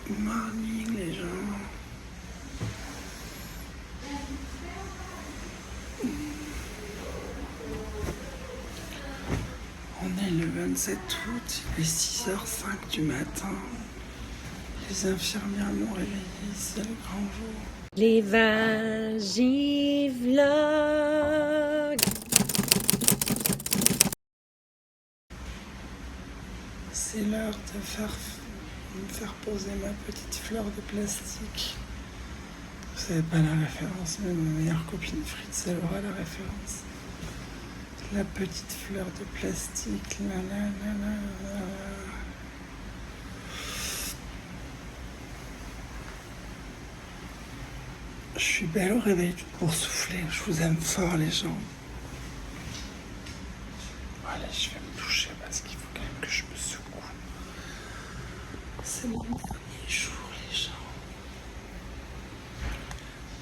Good morning les gens. On est le 27 août, il est 6h05 du matin. Les infirmières m'ont réveillé, c'est le grand jour. Les Vagivlogs. C'est l'heure de me faire poser ma petite fleur de plastique. Vous savez pas la référence, mais ma meilleure copine Fritz, elle aura la référence. La petite fleur de plastique, la la la la la. Je suis belle au réveil pour souffler. Je vous aime fort les gens. Allez, je vais me toucher parce qu'il faut quand même que je me secoue. C'est mon dernier jour les gens.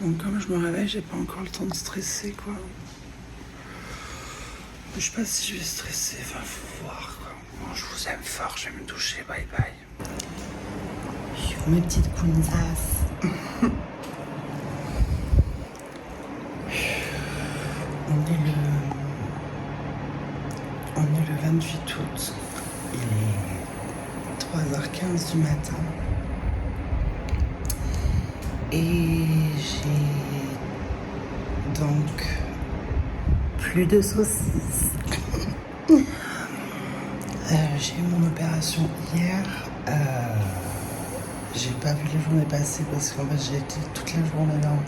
Donc comme je me réveille, j'ai pas encore le temps de stresser quoi. Je sais pas si je vais stresser, enfin faut voir quoi. Bon, je vous aime fort, je vais me doucher, bye bye. Mes petites kunzas. On est le 28 août, il est 3h15 du matin et j'ai donc plus de saucisses. J'ai eu mon opération hier, j'ai pas vu les journées passer parce qu'en fait j'ai été toute la journée dans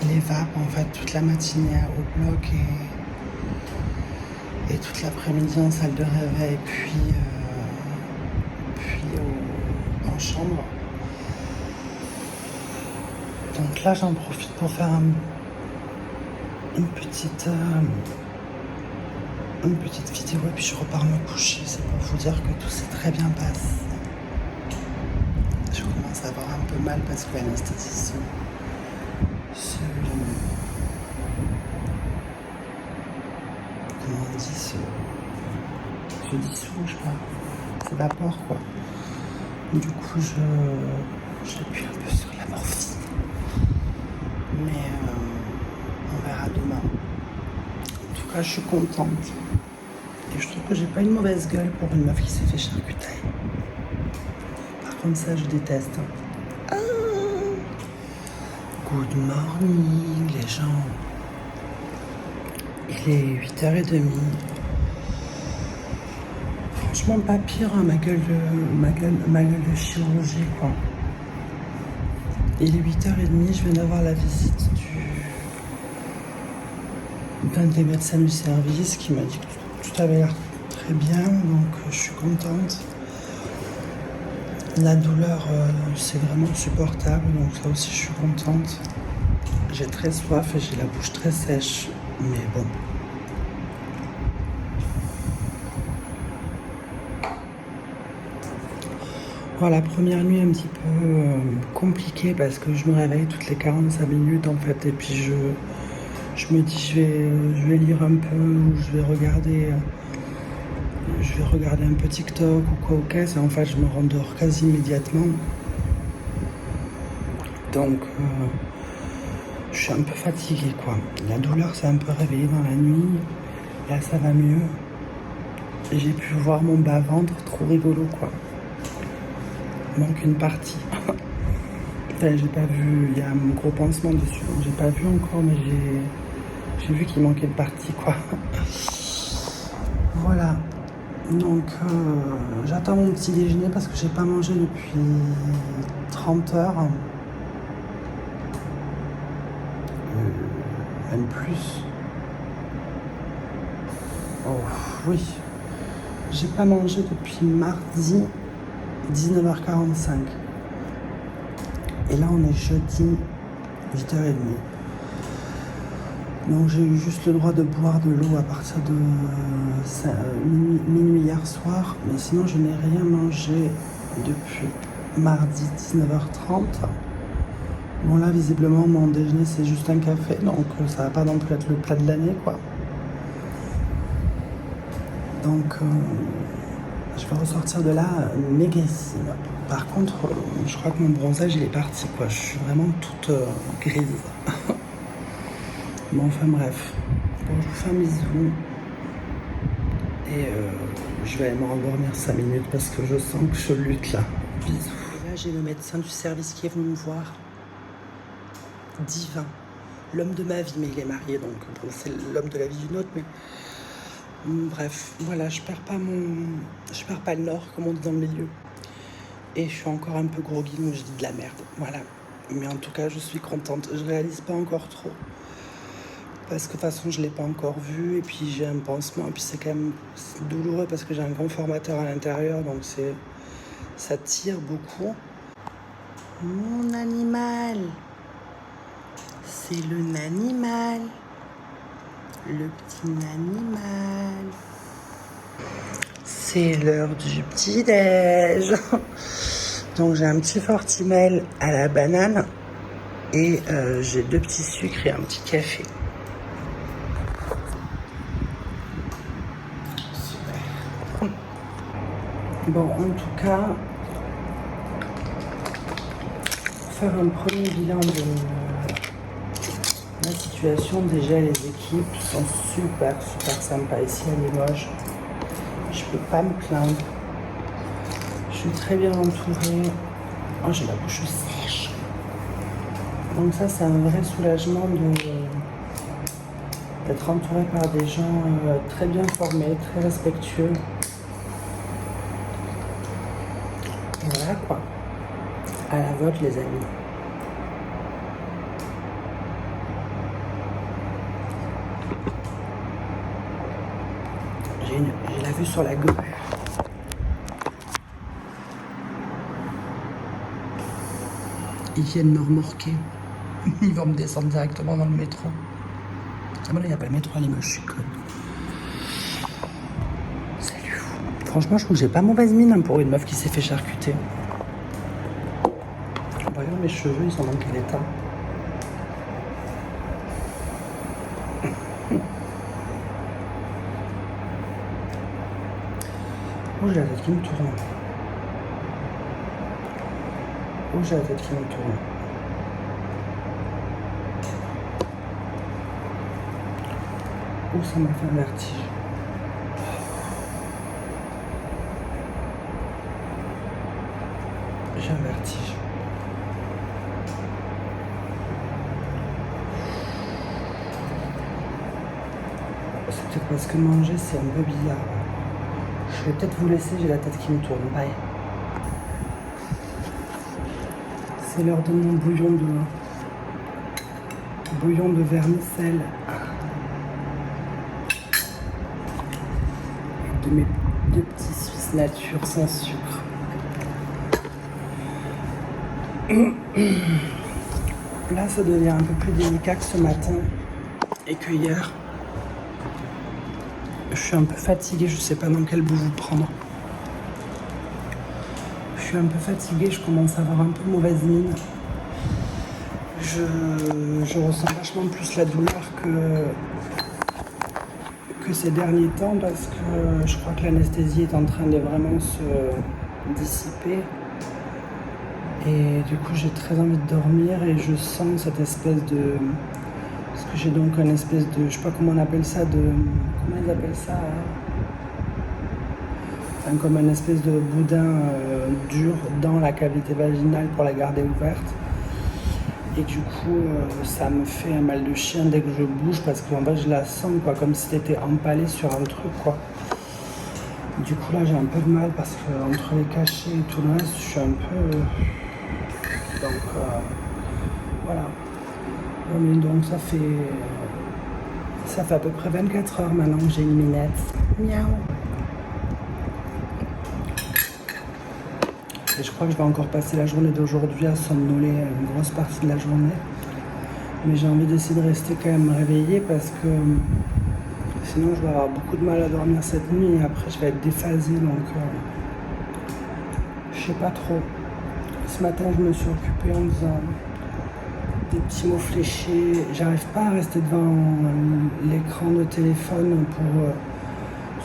les vapes, en fait toute la matinée au bloc et toute l'après-midi en salle de réveil, puis en chambre. Donc là, j'en profite pour faire une petite vidéo et puis je repars me coucher. C'est pour vous dire que tout s'est très bien passé. Je commence à avoir un peu mal parce que l'anesthésie comment on dit, se dissout, je sais pas, s'évapore quoi. Du coup, j'appuie un peu sur la morphine. Mais on verra demain. En tout cas, je suis contente. Et je trouve que j'ai pas une mauvaise gueule pour une meuf qui s'est fait charcuter. Par contre, ça, je déteste. Ah, good morning, les gens. Il est 8h30. Franchement, pas pire, hein, ma gueule de chirurgie, quoi. Il est 8h30, je viens d'avoir la visite d'un des médecins du service qui m'a dit que tout avait l'air très bien, donc je suis contente. La douleur, c'est vraiment supportable, donc là aussi je suis contente. J'ai très soif et j'ai la bouche très sèche, mais bon. Voilà, première nuit un petit peu compliquée parce que je me réveille toutes les 45 minutes en fait et puis je me dis je vais lire un peu ou je vais regarder un peu TikTok ou quoi au caisse et en fait je me rendors quasi immédiatement. Donc je suis un peu fatiguée quoi. La douleur s'est un peu réveillée dans la nuit, là ça va mieux. Et j'ai pu voir mon bas-ventre, trop rigolo quoi. Il manque une partie. Enfin, j'ai pas vu, il y a un gros pansement dessus, donc j'ai pas vu encore, mais j'ai vu qu'il manquait une partie, quoi. Voilà. Donc, j'attends mon petit déjeuner parce que j'ai pas mangé depuis 30 heures. Même plus. Oh, oui. J'ai pas mangé depuis mardi 19h45. Et là, on est jeudi 8h30. Donc, j'ai eu juste le droit de boire de l'eau à partir de minuit hier soir. Mais sinon, je n'ai rien mangé depuis mardi 19h30. Bon, là, visiblement, mon déjeuner, c'est juste un café. Donc, ça va pas non plus être le plat de l'année, quoi. Donc, Je vais ressortir de là négrissime. Par contre, je crois que mon bronzage il est parti quoi. Je suis vraiment toute grise. Bon, enfin bref. Bon, je vous fais un bisou. Et je vais aller me rendormir 5 minutes parce que je sens que je lutte là. Bisous. Et là, j'ai le médecin du service qui est venu me voir. Divin. L'homme de ma vie, mais il est marié, donc bon, c'est l'homme de la vie d'une autre, mais bref, voilà, je perds pas le nord, comme on dit dans le milieu. Et je suis encore un peu groggy, donc je dis de la merde, voilà. Mais en tout cas, je suis contente. Je réalise pas encore trop. Parce que de toute façon, je l'ai pas encore vu, et puis j'ai un pansement, et puis c'est quand même douloureux parce que j'ai un grand formateur à l'intérieur, donc ça tire beaucoup. Mon animal. C'est le nanimal, le petit nanimal. C'est l'heure du petit-déj. Donc j'ai un petit fortimel à la banane et j'ai 2 petits sucres et un petit café. Super. Bon, en tout cas, pour faire un premier bilan de la situation, déjà les équipes sont super sympas ici à Limoges. Je peux pas me plaindre. Je suis très bien entourée. Oh, j'ai la bouche sèche. Donc ça, c'est un vrai soulagement d'être entourée par des gens très bien formés, très respectueux. Et voilà quoi. À la vôtre les amis. J'ai la vue sur la grue. Ils viennent me remorquer. Ils vont me descendre directement dans le métro. Ah ben là, il n'y a pas le métro à Limoges, je suis conne. Salut. Franchement, je trouve que j'ai pas mauvaise mine pour une meuf qui s'est fait charcuter. Regarde mes cheveux, ils sont dans quel état? Oh, j'ai la tête qui me tourne. Oh, j'ai la tête qui me tourne. Oh, ça m'a fait un vertige. J'ai un vertige. C'est peut-être parce que manger, c'est un peu bizarre. Je vais peut-être vous laisser, j'ai la tête qui me tourne. Bye. C'est l'heure de mon bouillon de vermicelle. De mes 2 petits Suisses nature sans sucre. Là, ça devient un peu plus délicat que ce matin et que hier. Je suis un peu fatiguée, je sais pas dans quel bout vous prendre. Je suis un peu fatiguée, je commence à avoir un peu mauvaise mine. Je ressens vachement plus la douleur que ces derniers temps parce que je crois que l'anesthésie est en train de vraiment se dissiper. Et du coup, j'ai très envie de dormir et je sens cette espèce de... Parce que j'ai donc une espèce de... Je sais pas comment on appelle ça, comment ils appellent ça enfin, comme une espèce de boudin dur dans la cavité vaginale pour la garder ouverte. Et du coup, ça me fait un mal de chien dès que je bouge parce qu'en fait, je la sens quoi, comme si t'étais empalé sur un truc quoi. Du coup, là, j'ai un peu de mal parce que entre les cachets et tout le reste, je suis un peu... Donc, voilà. Mais donc, ça fait à peu près 24 heures maintenant que j'ai une minette. Miaou. Et je crois que je vais encore passer la journée d'aujourd'hui à somnoler une grosse partie de la journée. Mais j'ai envie d'essayer de rester quand même réveillée parce que sinon je vais avoir beaucoup de mal à dormir cette nuit et après je vais être déphasée donc je sais pas trop. Ce matin je me suis occupée en faisant des petits mots fléchés. J'arrive pas à rester devant l'écran de téléphone pour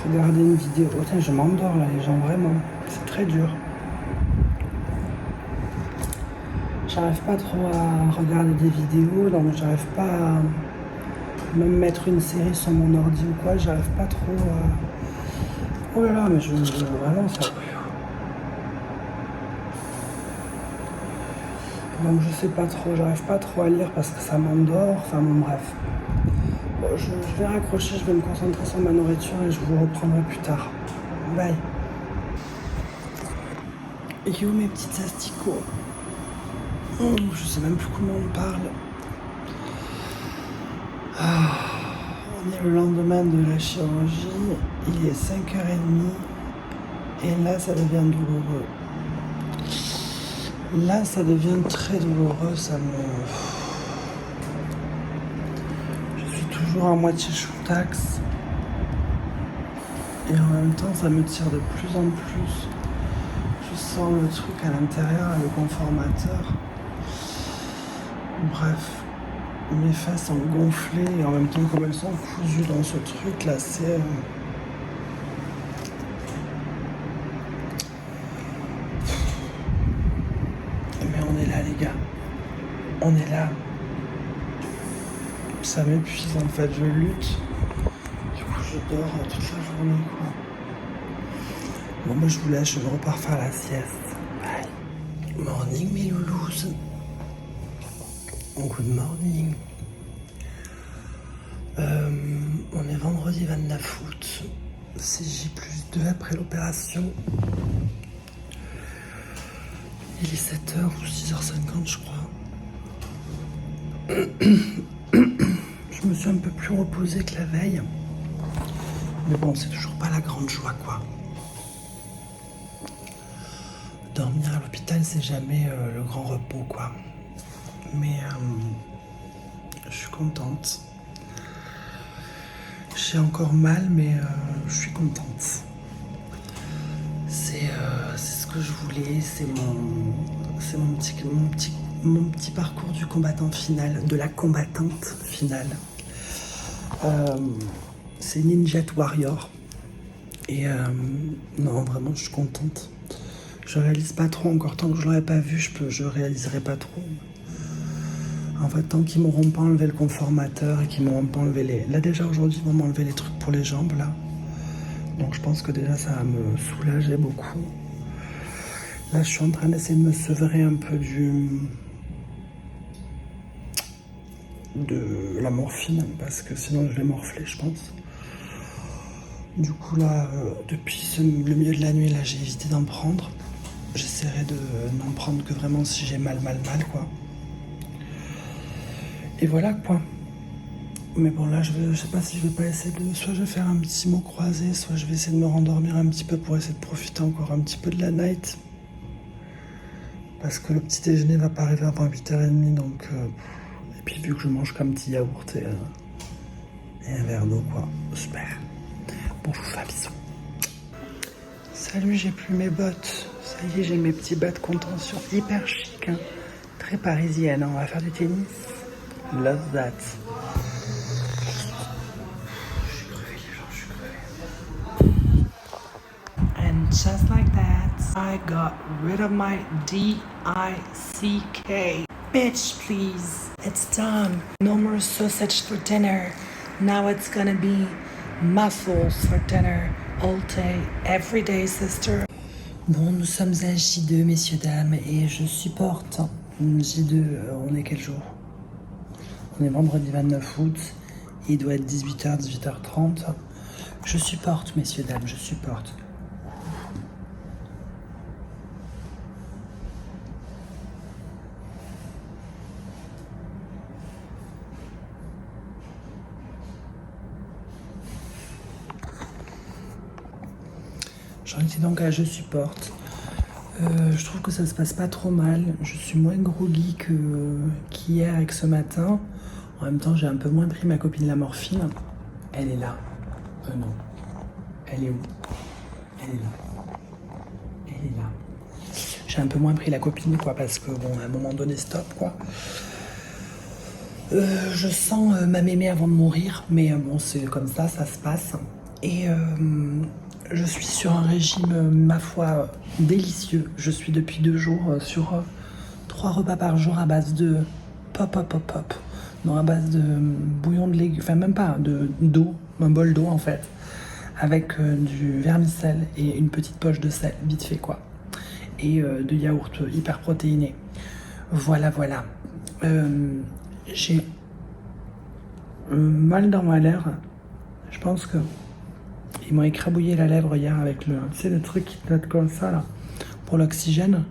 regarder une vidéo. Oh, tiens, je m'endors là, les gens, vraiment. C'est très dur. J'arrive pas trop à regarder des vidéos, donc j'arrive pas à même mettre une série sur mon ordi ou quoi, j'arrive pas trop à... Oh là là, mais vraiment ça... Donc je sais pas trop, j'arrive pas trop à lire parce que ça m'endort, enfin bon bref. Bon, je vais raccrocher, je vais me concentrer sur ma nourriture et je vous reprendrai plus tard. Bye. Yo mes petites asticots. Oh, je sais même plus comment on parle. On est le lendemain de la chirurgie, il est 5h30 et là ça devient douloureux. Là ça devient très douloureux, Je suis toujours à moitié choutax et en même temps ça me tire de plus en plus. Je sens le truc à l'intérieur, le conformateur. Bref, mes fesses sont gonflées et en même temps comme elles sont cousues dans ce truc là, c'est... Mais on est là les gars, on est là. Ça m'épuise en fait, je lutte. Du coup je dors toute la journée quoi. Bon moi je vous laisse, je repars faire la sieste. Bye. Morning mes loulous. Good morning. On est vendredi 29 août. C'est J+2 après l'opération. Il est 7h ou 6h50 je crois. Je me suis un peu plus reposée que la veille. Mais bon, c'est toujours pas la grande joie quoi. Dormir à l'hôpital, c'est jamais le grand repos quoi. Mais je suis contente. J'ai encore mal, mais je suis contente. C'est ce que je voulais. C'est mon petit parcours du combattant final, de la combattante finale. C'est Ninja Warrior. Et non, vraiment, je suis contente. Je réalise pas trop encore. Tant que je l'aurais pas vu, je réaliserai pas trop. En fait, tant qu'ils m'auront pas enlevé le conformateur et qu'ils m'auront pas enlevé les... Là, déjà, aujourd'hui, ils vont m'enlever les trucs pour les jambes, là. Donc, je pense que déjà, ça va me soulager beaucoup. Là, je suis en train d'essayer de me sevrer un peu de la morphine, parce que sinon, je vais morfler, je pense. Du coup, là, depuis le milieu de la nuit, là, j'ai évité d'en prendre. J'essaierai de n'en prendre que vraiment si j'ai mal, quoi. Et voilà quoi. Mais bon là je sais pas si je vais pas essayer de... Soit je vais faire un petit mot croisé, soit je vais essayer de me rendormir un petit peu pour essayer de profiter encore un petit peu de la night. Parce que le petit déjeuner va pas arriver avant 8h30 donc... Et puis vu que je mange qu'un petit yaourt et un verre d'eau quoi. Super. Bon je vous fais un bisou. Salut, j'ai plus mes bottes. Ça y est, j'ai mes petits bas de contention hyper chic. Hein. Très parisienne, hein. On va faire du tennis. Love that. Je suis crevé, les gens, je suis crevé. And just like that, I got rid of my DICK. Bitch, please. It's done. No more sausage for dinner. Now it's gonna be mussels for dinner. All day, every day, sister. Bon, nous sommes à J2, messieurs, dames, et je supporte. J2, on est quel jour ? On est vendredi 29 août, il doit être 18h, 18h30. Je supporte, messieurs, dames, je supporte. J'en étais donc à je supporte. Je trouve que ça se passe pas trop mal. Je suis moins groggy qu'hier et que ce matin. En même temps, j'ai un peu moins pris ma copine la morphine. Elle est là. Non. Elle est où? Elle est là. Elle est là. J'ai un peu moins pris la copine, quoi, parce que, bon, à un moment donné, stop, quoi. Je sens ma mémé avant de mourir, mais bon, c'est comme ça se passe. Et je suis sur un régime, ma foi, délicieux. Je suis depuis 2 jours sur 3 repas par jour à base de pop. Non, à base de bouillon de légumes, enfin même pas, d'eau, un bol d'eau en fait, avec du vermicelle et une petite poche de sel, vite fait quoi. Et de yaourt hyper protéiné. Voilà. J'ai mal dans ma lèvre. Je pense que ils m'ont écrabouillé la lèvre hier avec le, tu sais, le truc qui te note comme ça là, pour l'oxygène.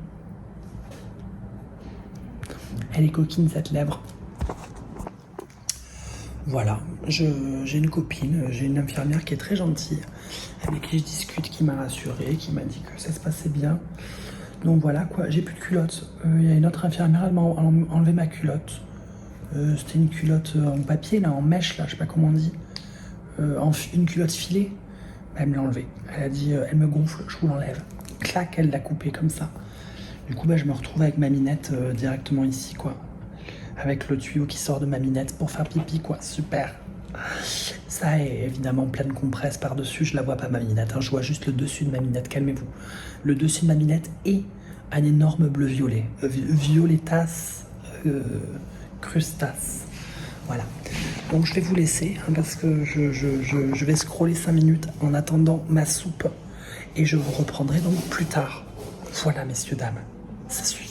Elle est coquine cette lèvre. Voilà, j'ai une copine, j'ai une infirmière qui est très gentille, avec qui je discute, qui m'a rassurée, qui m'a dit que ça se passait bien. Donc voilà quoi, j'ai plus de culotte. Il y a une autre infirmière, elle m'a enlevé ma culotte. C'était une culotte en papier, là, en mèche, là, je sais pas comment on dit. Une culotte filée. Elle me l'a enlevée. Elle a dit, elle me gonfle, je vous l'enlève. Clac, elle l'a coupée comme ça. Du coup, je me retrouve avec ma minette directement ici, quoi. Avec le tuyau qui sort de ma minette pour faire pipi, quoi. Super. Ça est évidemment plein de compresses par-dessus. Je la vois pas, ma minette. Hein. Je vois juste le dessus de ma minette. Calmez-vous. Le dessus de ma minette et un énorme bleu-violet. Violetas crustas. Voilà. Donc je vais vous laisser hein, parce que je vais scroller 5 minutes en attendant ma soupe. Et je vous reprendrai donc plus tard. Voilà, messieurs, dames. Ça suffit.